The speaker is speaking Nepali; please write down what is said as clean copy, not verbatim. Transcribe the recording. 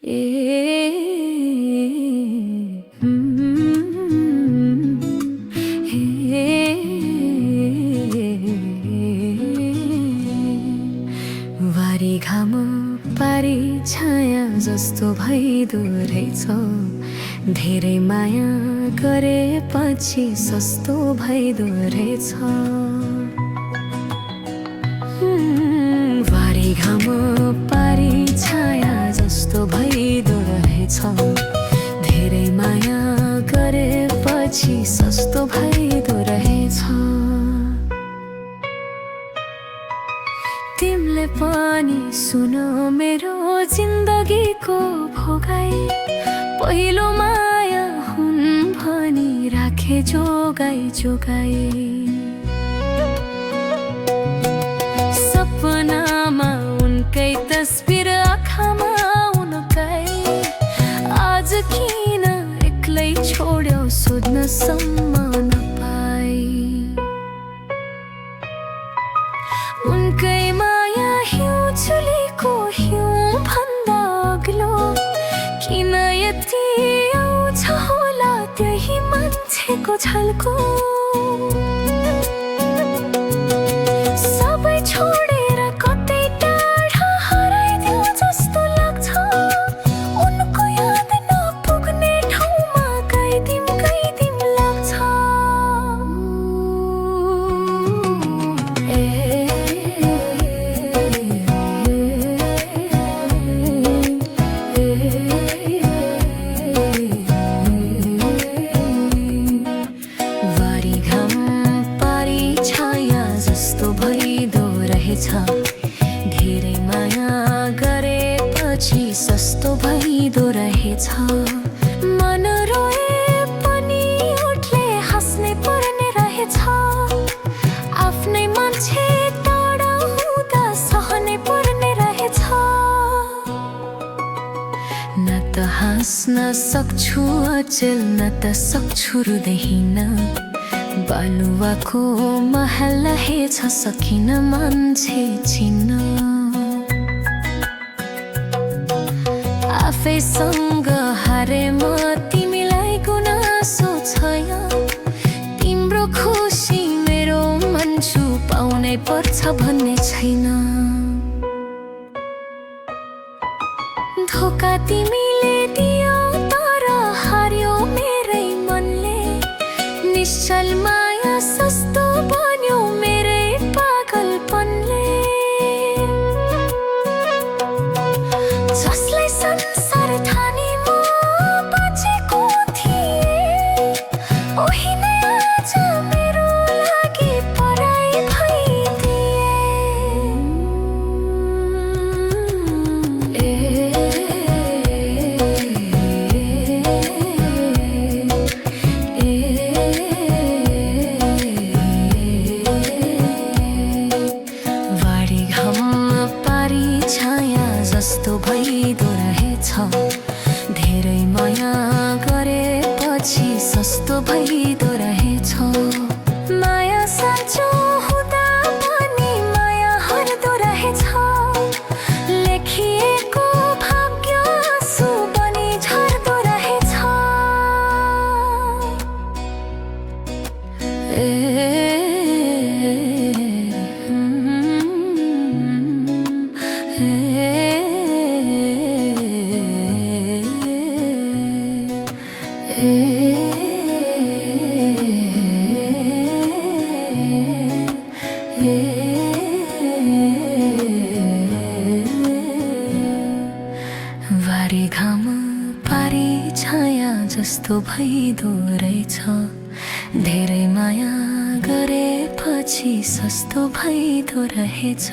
वारी घाम पारी छाया जस्तो भइदो रहेछ। धेरै माया गरेपछि सस्तो भइदो रहेछ। वारी घाम पारी छाया जस्तो भइदो रहेछ। धेरै माया गरेपछि सस्तो भइदो रहेछ। तिमीले पनि सुनो मेरो जिन्दगीको भोगाई। पहिलो माया हुन् भनी राखे जोगाई जोगाई। सपनामा उनकै तस्बिर आँखामा उनकै। आज किन एक्लै छोड्यौ सोध्न सम्म नपाई। उनकै माया हिउँ झुलीको हिउँ भन्दा अग्लो। किन यति आउँछ होला त्यही मान्छेको झल्को। सबै छोडेर कतै टाढा हराइदियो जस्तो लाग्छ। उनको याद नपुग्ने ठाउँमा गइदिम लाग्छ। वारी घाम पारी छाया जस्तो भइदो रहेछ। धेरै माया गरेपछि सस्तो भइदो रहेछ। मन रोए पनि उठले हाँस्नै पर्ने रहेछ। आफ्नै मान्छे टाढा हुँदा सहनै पर्ने रहेछ। न त हाँस्न सक्छु अचेल न त सक्छु रुँदै हिँड्न। बालुवाको महल हेछ सकिन मान्छे चिन्न। आफैसँग हारे म तिमीलाई गुनासो छैन। तिम्रो खुसी मेरो मान्छु पाउनै पर्छ भन्ने छैन। धोका तिमीले दियो तर हार्यो मेरै मनले। निश्चल माया सस्तो बन्यो मेरै पागलपनले। जसलाई संसार ठानी म बाँचेको थिएँ। उही नै आज मेरो लागि पराई भइदिए। वारी घाम पारी छाया जस्तो भइदो रहेछ। धेरै माया गरेपछि सस्तो भइदो रहेछ। माया साँचो हुँदा पनि माया हर्दो रहेछ। लेखिएको भाग्य आँसु बनी झर्दो रहेछ। वारी घाम पारी छाया जस्तो भइदो रहेछ। धेरै माया गरेपछि सस्तो भइदो रहेछ।